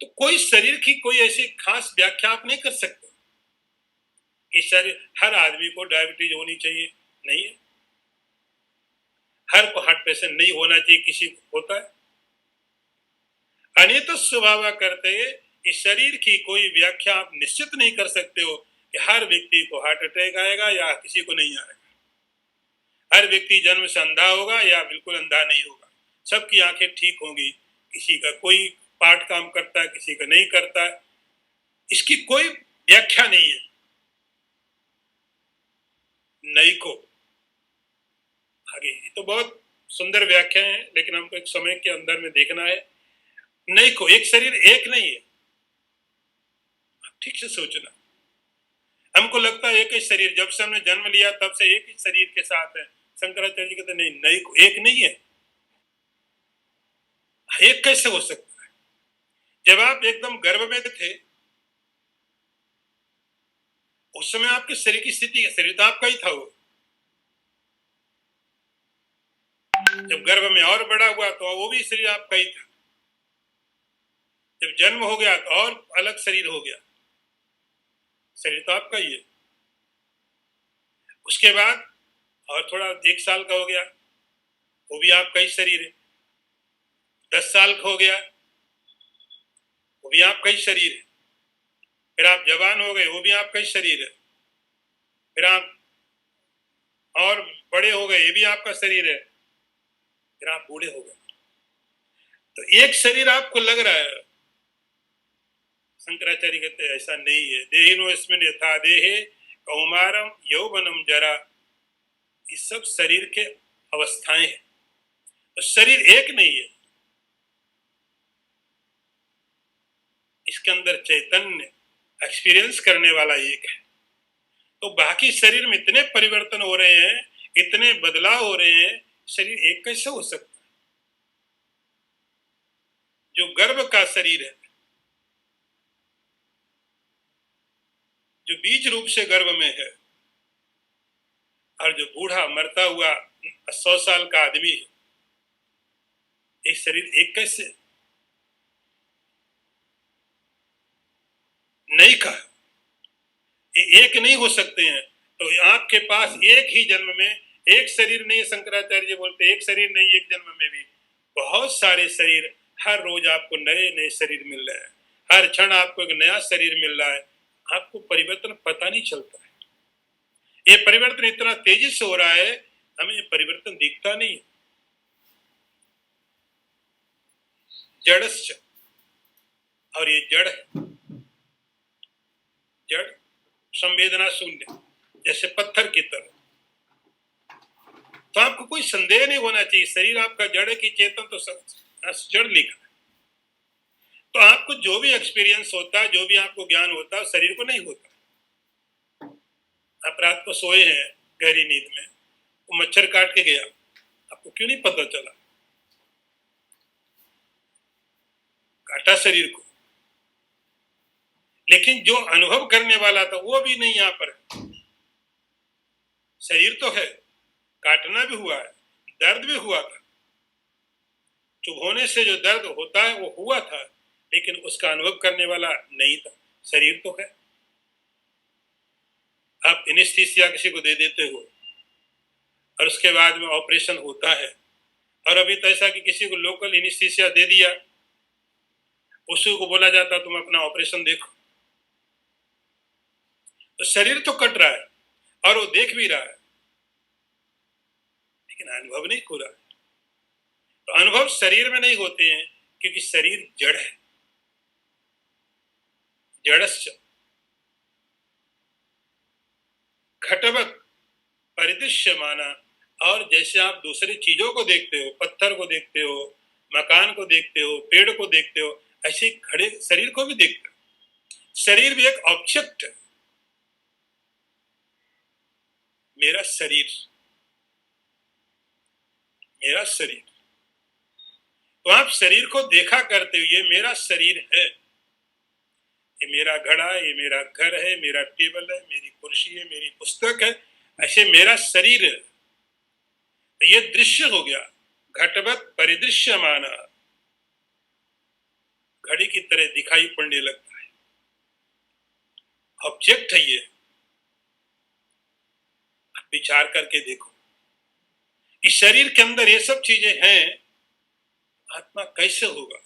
तो कोई शरीर की कोई ऐसी खास व्याख्या आप नहीं कर सकते। इस शरीर, हर आदमी को डायबिटीज होनी चाहिए, नहीं है। हर को हार्ट पेशेंट नहीं होना चाहिए, किसी को होता है। अनियत स्वभाव करते इस शरीर की कोई व्याख्या आप निश्चित नहीं कर सकते हो कि हर व्यक्ति को हार्ट अटैक आएगा या किसी को नहीं आएगा। हर व्यक्ति जन्म से अंधा होगा या बिल्कुल अंधा नहीं होगा। सबकी आंखें ठीक होंगी, किसी का कोई पार्ट काम करता है, किसी का नहीं करता है। इसकी कोई व्याख्या नहीं है। नहीं को आगे, ये तो बहुत सुंदर व्याख्या है, लेकिन हमको एक समय के अंदर में देखना है। नहीं को, एक शरीर एक नहीं है। ठीक से सोचना। हमको लगता है एक ही शरीर, जब से हमने जन्म लिया तब से एक ही शरीर के साथ है। शंकराचार्य जी कहते नहीं, नहीं को एक नहीं है। एक कैसे हो सकता है? जब आप एकदम गर्भ में थे उस समय आपके शरीर की स्थिति, शरीर तो आपका ही था। वो जब गर्भ में और बड़ा हुआ तो वो भी शरीर आपका ही था। जब जन्म हो गया तो और अलग शरीर हो गया, शरीर तो आपका ही है। उसके बाद और थोड़ा 1 साल का हो गया, वो भी आपका ही शरीर है। 10 साल का हो गया, वो भी आपका ही शरीर है। फिर आप जवान हो गए, वो भी आपका ही शरीर है। फिर आप और बड़े हो गए, ये भी आपका शरीर है। फिर आप बूढ़े हो गए, तो एक शरीर आपको लग रहा है। शंकराचार्य कहते हैं ऐसा नहीं है। देहिनो अस्मिन् यथा देहे कौमारम यौवनम जरा, ये सब शरीर के अवस्थाएं हैं। तो शरीर एक नहीं है, इसके अंदर चैतन्य एक्सपीरियंस करने वाला एक है। तो बाकी शरीर में इतने परिवर्तन हो रहे हैं, इतने बदलाव हो रहे हैं, शरीर एक कैसे हो सकता है? जो गर्भ का शरीर है, जो बीज रूप से गर्भ में है, और जो बूढ़ा मरता हुआ 100 साल का आदमी है, एक शरीर एक कैसे? नहीं कहा, ये एक नहीं हो सकते हैं। तो आपके पास एक ही जन्म में एक शरीर नहीं, शंकराचार्य जी बोलते एक शरीर नहीं, एक जन्म में भी बहुत सारे शरीर, हर रोज आपको नए नए शरीर मिल रहे हैं, हर क्षण आपको एक नया शरीर मिल रहा है, आपको परिवर्तन पता नहीं चलता है। ये परिवर्तन इतना तेजी से हो रहा है, हमें ये परिवर्तन दिखता नहीं। जड़स्य, और ये जड़ है, जड़ संवेदना शून्य, जैसे पत्थर की तरह। तो आपको कोई संदेह नहीं होना चाहिए, शरीर आपका जड़ है कि चेतन, तो जड़ लिखा है। तो आपको जो भी एक्सपीरियंस होता है, जो भी आपको ज्ञान होता है, शरीर को नहीं होता। आप रात को सोए हैं गहरी नींद में, वो मच्छर काट के गया, आपको क्यों नहीं पता चला? काटा शरीर को, लेकिन जो अनुभव करने वाला था वो भी नहीं यहाँ पर है। शरीर तो है, काटना भी हुआ है, दर्द भी हुआ था, चुभोने से जो दर्द होता है वो हुआ था, लेकिन उसका अनुभव करने वाला नहीं था। शरीर तो है। आप एनेस्थीसिया किसी को दे देते हो और उसके बाद में ऑपरेशन होता है, और अभी तो ऐसा कि किसी को लोकल एनेस्थीसिया दे दिया, उसी को बोला जाता तुम अपना ऑपरेशन देखो। तो शरीर तो कट रहा है और वो देख भी रहा है, लेकिन अनुभव नहीं हो रहा है। तो अनुभव शरीर में नहीं होते हैं, क्योंकि शरीर जड़ है, जड़स्य घटवत परिदृश्य माना। और जैसे आप दूसरी चीजों को देखते हो, पत्थर को देखते हो, मकान को देखते हो, पेड़ को देखते हो, ऐसे खड़े शरीर को भी देखते हो। शरीर भी एक ऑब्जेक्ट है। मेरा शरीर, मेरा शरीर, तो आप शरीर को देखा करते हो, ये मेरा शरीर है, ये मेरा घड़ा है, ये मेरा घर है, मेरा टेबल है, मेरी कुर्सी है, मेरी पुस्तक है, ऐसे मेरा शरीर है। तो ये दृश्य हो गया, घटवत परिदृश्य माना, घड़ी की तरह दिखाई पड़ने लगता है, ऑब्जेक्ट है ये। विचार करके देखो, इस शरीर के अंदर ये सब चीजें हैं, आत्मा कैसे होगा?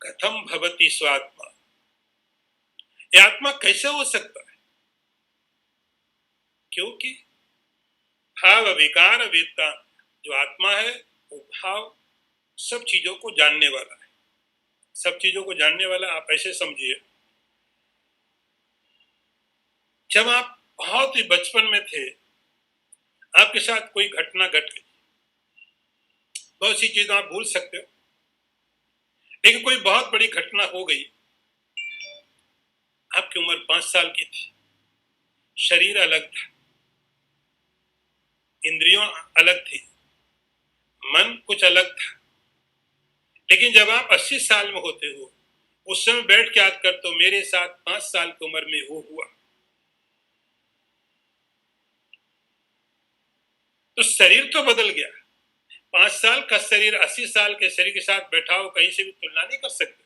कथम भवति स्वात्मा, ये आत्मा कैसे हो सकता है? क्योंकि भाव विकार वेदता, जो आत्मा है वो भाव सब चीजों को जानने वाला है, सब चीजों को जानने वाला। आप ऐसे समझिए, जब आप बहुत ही बचपन में थे, आपके साथ कोई घटना घट गई, बहुत सी चीजें आप भूल सकते हो, लेकिन कोई बहुत बड़ी घटना हो गई। आपकी उम्र 5 साल की थी, शरीर अलग था, इंद्रियों अलग थी, मन कुछ अलग था, लेकिन जब आप 80 साल में होते हो, उस समय बैठ के याद करते हो, मेरे साथ 5 साल की उम्र में वो हुआ। तो शरीर तो बदल गया। 5 साल का शरीर 80 साल के शरीर के साथ बैठा हो, कहीं से भी तुलना नहीं कर सकते।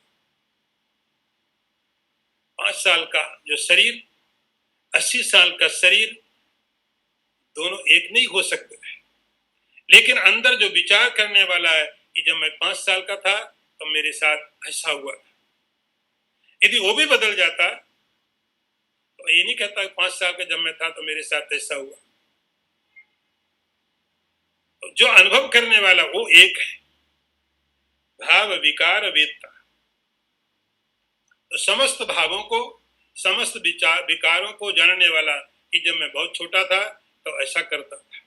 5 साल का जो शरीर, 80 साल का शरीर, दोनों एक नहीं हो सकते। लेकिन अंदर जो विचार करने वाला है कि जब मैं 5 साल का था तो मेरे साथ ऐसा हुआ था, यदि वो भी बदल जाता तो ये नहीं कहता 5 साल का जब मैं था तो मेरे साथ ऐसा हुआ। तो जो अनुभव करने वाला वो एक है, भाव विकार वेदता। तो समस्त भावों को, समस्त विचार विकारों को जानने वाला, कि जब मैं बहुत छोटा था तो ऐसा करता था,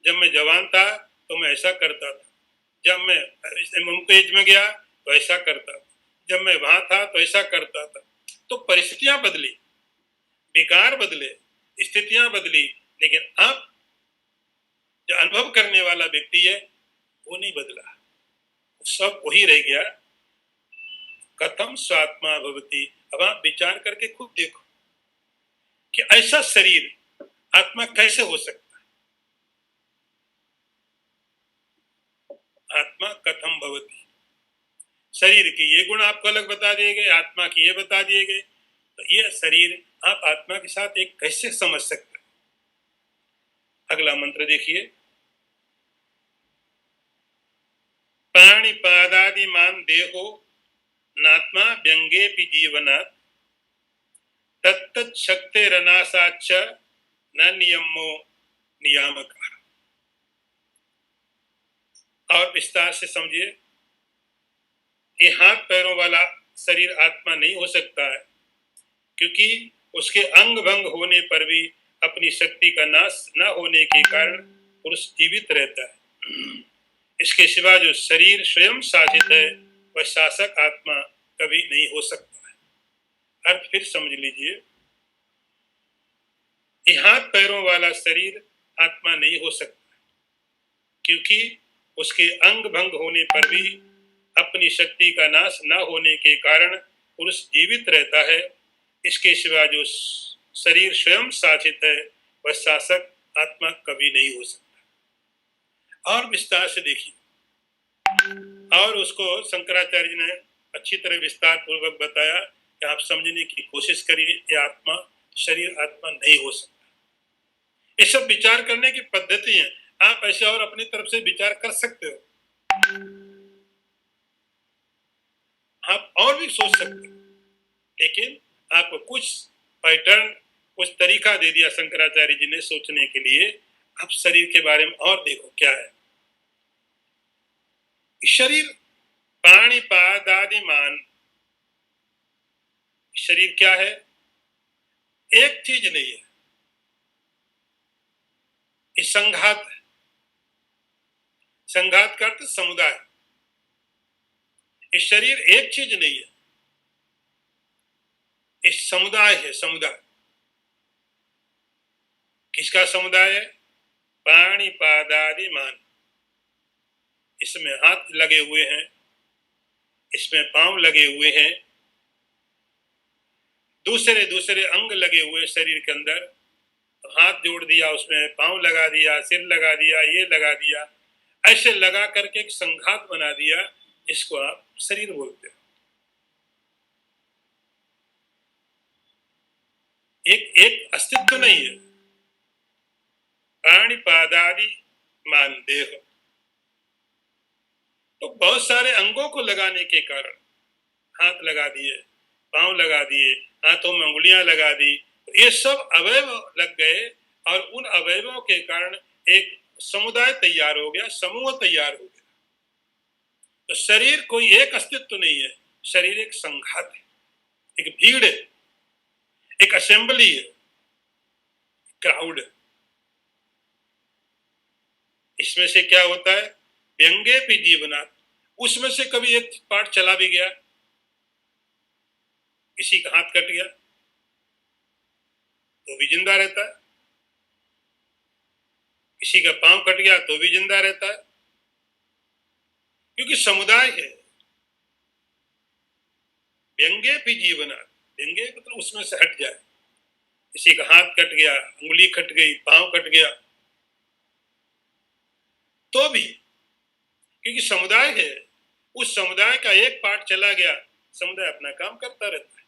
जब मैं जवान था तो मैं ऐसा करता था, जब मैं मुमताज में गया तो ऐसा करता था, जब मैं वहां था तो ऐसा करता था। तो परिस्थितियां बदली, विकार बदले, स्थितियां बदली, लेकिन अब जो अनुभव करने वाला व्यक्ति है वो नहीं बदला, सब वही रह गया। कथम स्वात्मा भवति। अब आप विचार करके खुद देखो कि ऐसा शरीर, आत्मा कैसे हो सकता है? आत्मा कथम भवति, शरीर के ये गुण आपको अलग बता दिए गए, आत्मा की ये बता दिए गए। तो ये शरीर आप आत्मा के साथ एक कैसे समझ सकते हैं? अगला मंत्र देखिए, पाणिपादादिमान देहो नात्मा व्यंगेपि जीवनात् तत्तत् शक्तिरनासाच्च न नियमो नियामकः। और विस्तार से समझिए, ये हाथ पैरों वाला शरीर आत्मा नहीं हो सकता है, क्योंकि उसके अंग भंग होने पर भी अपनी शक्ति का नाश न होने के कारण पुरुष जीवित रहता है। इसके सिवा जो शरीर स्वयं शासित है वह शासक आत्मा कभी नहीं हो सकता है। अर्थ फिर समझ लीजिए, ये हाथ पैरों वाला शरीर आत्मा नहीं हो सकता, क्योंकि उसके अंग भंग होने पर भी अपनी शक्ति का नाश न होने के कारण पुरुष जीवित रहता है। इसके सिवा जो शरीर स्वयं शासित है वह शासक आत्मा कभी नहीं हो सकता। और विस्तार से देखिए, और उसको शंकराचार्य जी ने अच्छी तरह विस्तार पूर्वक बताया कि आप समझने की कोशिश करिए, ये आत्मा शरीर आत्मा नहीं हो सकता। ये सब विचार करने की पद्धति है, आप ऐसे और अपनी तरफ से विचार कर सकते हो, आप और भी सोच सकते हो, लेकिन आपको कुछ पैटर्न, कुछ तरीका दे दिया शंकराचार्य जी ने सोचने के लिए। आप शरीर के बारे में और देखो क्या है। शरीर पाणिपादादिमान, शरीर क्या है? एक चीज नहीं है, ये संघात है। संघात का अर्थ समुदाय। ये शरीर एक चीज नहीं है, ये समुदाय है। समुदाय किसका समुदाय है? पाणिपादादिमान। इसमें हाथ लगे हुए हैं, इसमें पांव लगे हुए हैं, दूसरे दूसरे अंग लगे हुए शरीर के अंदर। हाथ जोड़ दिया, उसमें पांव लगा दिया, सिर लगा दिया, ये लगा दिया, ऐसे लगा करके एक संघात बना दिया, जिसको आप शरीर बोलते हो। एक अस्तित्व नहीं है। पाणिपादादि मान देह, तो बहुत सारे अंगों को लगाने के कारण हाथ लगा दिए, पांव लगा दिए, हाथों में उंगलियां लगा दी, ये सब अवयव लग गए और उन अवयवों के कारण एक समुदाय तैयार हो गया, समूह तैयार हो गया। तो शरीर कोई एक अस्तित्व नहीं है, शरीर एक संघात है, एक भीड़ है, एक असेंबली है, क्राउड है। इसमें से क्या होता है? व्यंगे भी जीवनात्, उसमें से कभी एक पार्ट चला भी गया, किसी का हाथ कट गया तो भी जिंदा रहता है, किसी का पांव कट गया तो भी जिंदा रहता है, क्योंकि समुदाय है। व्यंगे भी जीवनात्, व्यंगे मतलब उसमें से हट जाए, किसी का हाथ कट गया, उंगली कट गई, पांव कट गया तो भी, क्योंकि समुदाय है, उस समुदाय का एक पार्ट चला गया, समुदाय अपना काम करता रहता है।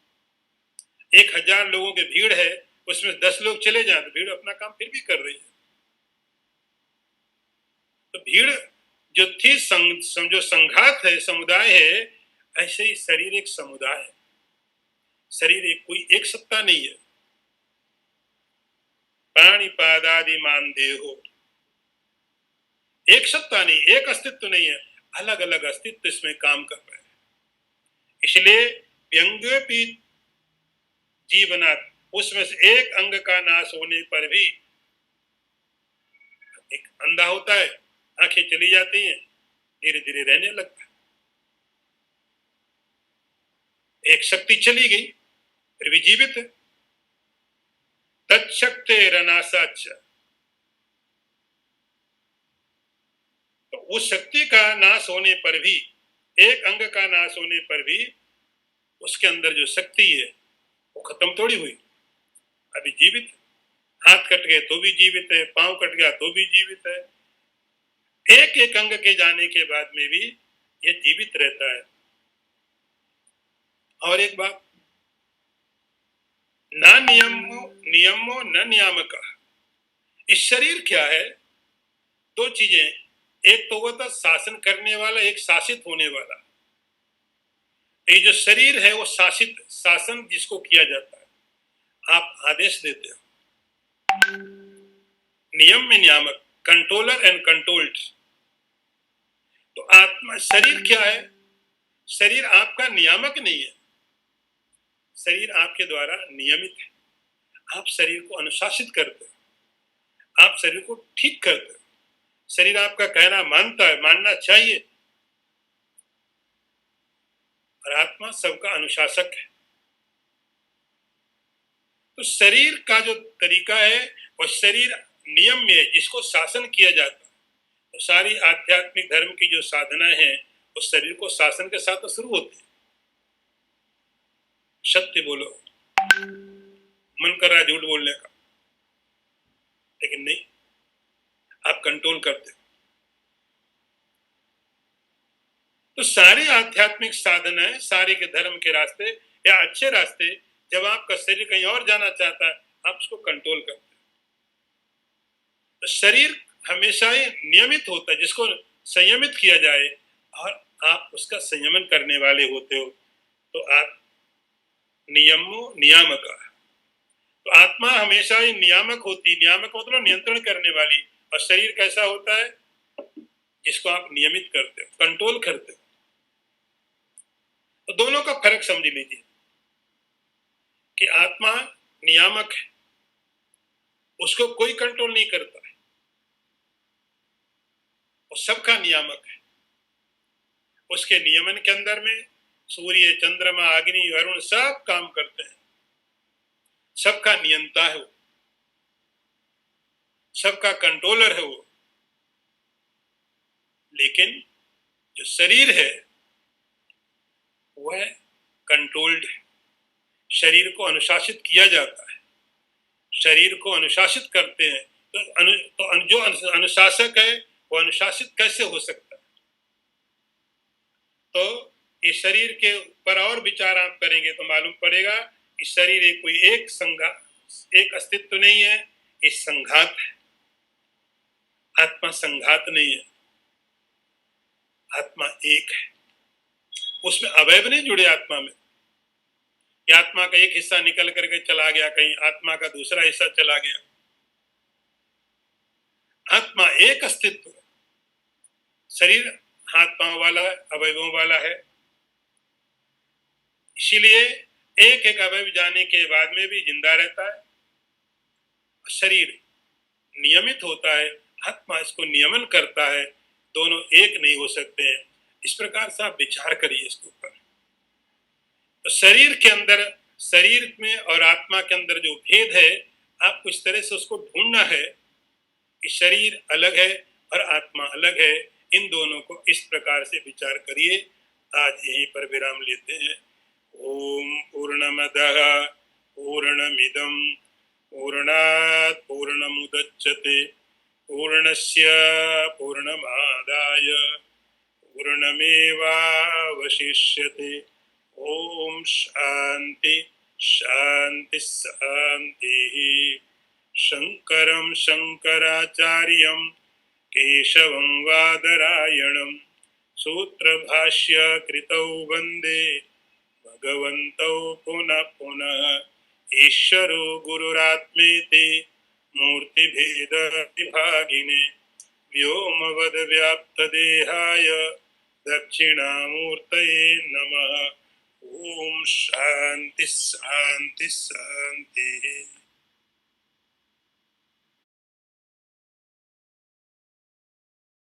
1000 लोगों की भीड़ है, उसमें 10 लोग चले जाए तो भीड़ अपना काम फिर भी कर रही है। तो भीड़ जो थी जो संघात है, समुदाय है, ऐसे ही शरीर एक समुदाय है। शरीर एक कोई एक सत्ता नहीं है। पाणिपादादि मान देहो, एक सत्ता नहीं, एक अस्तित्व नहीं है, अलग अलग अस्तित्व इसमें काम कर रहे हैं। इसलिए व्यंग्योपि जीवनात्, उसमें से एक अंग का नाश होने पर भी, एक अंधा होता है, आंखें चली जाती हैं, धीरे धीरे रहने लगता है। एक शक्ति चली गई फिर भी जीवित है। तत्शक्तिरनासाच्च, तो उस शक्ति का नाश होने पर भी, एक अंग का नाश होने पर भी उसके अंदर जो शक्ति है वो खत्म थोड़ी हुई, अभी जीवित है। हाथ कट गए तो भी जीवित है, पांव कट गया तो भी जीवित है। एक एक अंग के जाने के बाद में भी ये जीवित रहता है। और एक बात, ना नियमो नियमो न नियामक। इस शरीर क्या है? दो चीजें। एक तो वो था शासन करने वाला, एक शासित होने वाला। ये जो शरीर है वो शासित, शासन जिसको किया जाता है, आप आदेश देते हो। नियम में नियामक, कंट्रोलर एंड कंट्रोल्ड। तो आत्मा, शरीर क्या है? शरीर आपका नियामक नहीं है, शरीर आपके द्वारा नियमित है। आप शरीर को अनुशासित करते हो, आप शरीर को ठीक करते हो। शरीर आपका कहना मानता है, मानना चाहिए। और आत्मा सबका अनुशासक है। तो शरीर का जो तरीका है वो शरीर नियम में है, जिसको शासन किया जाता है। तो सारी आध्यात्मिक धर्म की जो साधनाएं हैं वो शरीर को शासन के साथ तो शुरू होती है। सत्य बोलो, मन कर रहा है झूठ बोलने का, लेकिन नहीं, आप कंट्रोल करते हो। तो सारे आध्यात्मिक साधनाएं, सारे के धर्म के रास्ते या अच्छे रास्ते, जब आपका शरीर कहीं और जाना चाहता है आप उसको कंट्रोल करते हो। तो शरीर हमेशा ही नियमित होता है, जिसको संयमित किया जाए, और आप उसका संयमन करने वाले होते हो। तो आप नियमो नियामक। तो आत्मा हमेशा ही नियामक होती, नियामक मतलब नियंत्रण करने वाली। और शरीर कैसा होता है? जिसको आप नियमित करते हो, कंट्रोल करते हो। तो दोनों का फर्क समझ लीजिए कि आत्मा नियामक है, उसको कोई कंट्रोल नहीं करता है, वो सबका नियामक है। उसके नियमन के अंदर में सूर्य, चंद्रमा, अग्नि, वरुण सब काम करते हैं। सबका नियंता है वो, सबका कंट्रोलर है वो। लेकिन जो शरीर है वह कंट्रोल्ड है। शरीर को अनुशासित किया जाता है, शरीर को अनुशासित करते हैं। तो जो अनुशासक है वो अनुशासित कैसे हो सकता है? तो इस शरीर के ऊपर और विचार आप करेंगे तो मालूम पड़ेगा इस शरीर एक कोई एक एक अस्तित्व नहीं है, ये संघात है। आत्मा संघात नहीं है, आत्मा एक है। उसमें अवयव नहीं जुड़े आत्मा में कि आत्मा का एक हिस्सा निकल करके चला गया कहीं, आत्मा का दूसरा हिस्सा चला गया। आत्मा एक अस्तित्व है। शरीर हाथ पांव वाला है, अवयवों वाला है। इसीलिए एक एक अवयव जाने के बाद में भी जिंदा रहता है। शरीर नियमित होता है, आत्मा इसको नियमन करता है। दोनों एक नहीं हो सकते हैं। इस प्रकार से आप विचार करिए इसके ऊपर। तो शरीर के अंदर, शरीर में और आत्मा के अंदर जो भेद है, आपको इस तरह से उसको ढूंढना है कि शरीर अलग है और आत्मा अलग है। इन दोनों को इस प्रकार से विचार करिए। आज यहीं पर विराम लेते हैं। ओम पूर्णमदः पूर्णमिदं पूर्णात् पूर्णमुदच्यते पूर्णस्य पूर्णमादाय पूर्णमेवावशिष्यते। ओम शांति शांति शांति। शंकरं शंकराचार्यं केशवं वादरायणं सूत्रभाष्य कृतौ वन्दे भगवन्तौ पुनः पुनः। ईश्वरो गुरुरात्मेति मूर्तिभेद विभागिने व्योमवद्व्याप्तदेहाय दक्षिणामूर्तये नमः। ओम शांति शांति शांति।